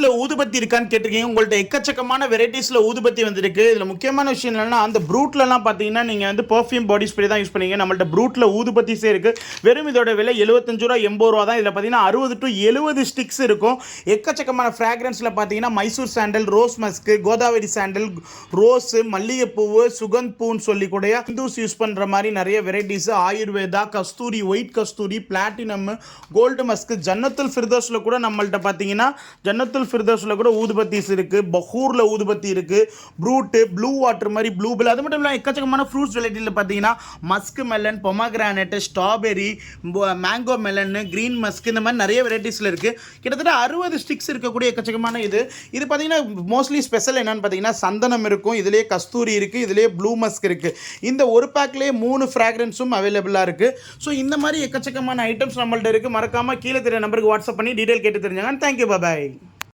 வெரைட்டிஸ்ல ஊதுபத்தி இருக்கான்னு கேட்டிருக்கீங்க. உங்கள்ட்ட எக்கச்சக்கமான வெரைட்டிஸ்ல ஊதுபத்தி வந்திருக்கு. இதுல முக்கியமான விஷயம் என்னன்னா, அந்த ப்ரூட்லலாம் பார்த்தீங்கன்னா நீங்க வந்து பெர்ஃப்யூம் பாடி ஸ்ப்ரே தான் யூஸ் பண்ணீங்க. நம்மள்ட்ட ப்ரூட்ல ஊதுபத்திஸே இருக்கு. வெறும் இதோட விலை ரூ. 75 80 தான். இதுல பார்த்தீங்கன்னா 60 to 70 ஸ்டிக்ஸ் இருக்கும். எக்கச்சக்கமான ஃப்ராக்ரன்ஸ்ல பார்த்தீங்கன்னா Mysore sandal, rose musk, Godavari sandal, rose, மல்லிகைப்பூவு, சுகந்த் பூன்னு சொல்லி கூட ஹிந்துஸ் யூஸ் பண்ற மாதிரி நிறைய வெரைட்டிஸ், ஆயுர்வேதா, கஸ்தூரி, ஒயிட் கஸ்தூரி, பிளாட்டினம், கோல்டு மஸ்க், ஜன்னத்துல் ஃபிர்தௌஸ்ல கூட நம்மள்ட்ட பார்த்தீங்கன்னா ஜன்னத்துல் ஃபிர்தௌஸ்ல கூட ஊதுபத்திஸ் இருக்கு. பஹூர்ல ஊதுபத்தி இருக்கு. ப்ரூட், ப்ளூ வாட்டர் மாதிரி ப்ளூ பில், அது மட்டும் இல்லாமல் எக்கச்சக்கமான ஃப்ரூட்ஸ் வெரைட்டியில் பார்த்தீங்கன்னா musk melon, pomegranate, strawberry, mango melon, green musk, இந்த மாதிரி நிறைய வெரைட்டிஸில் இருக்குது. கிட்டத்தட்ட 60 ஸ்டிக்ஸ் இருக்கக்கூடிய எக்கச்சக்கமான இது பார்த்தீங்கன்னா மோஸ்ட்லி ஸ்பெஷல் என்னன்னு பார்த்தீங்கன்னா சந்தனம் இருக்கும், இதுலேயே கஸ்தூரி இருக்குது, இதுலேயே ப்ளூ மஸ்க் இருக்குது. இந்த ஒரு பேக்லேயே 3 ஃப்ராக்ரன்ஸும் அவைலபிளாக இருக்குது. ஸோ இந்த மாதிரி எக்கச்சக்கமான ஐட்டம்ஸ் நம்மள்ட்ட இருக்குது. மறக்காமல் கீழே தெரிய நம்பருக்கு வாட்ஸ்அப் பண்ணி டீட்டெயில் கேட்டு தெரிஞ்சாங்க. தேங்க்யூ, பாய்.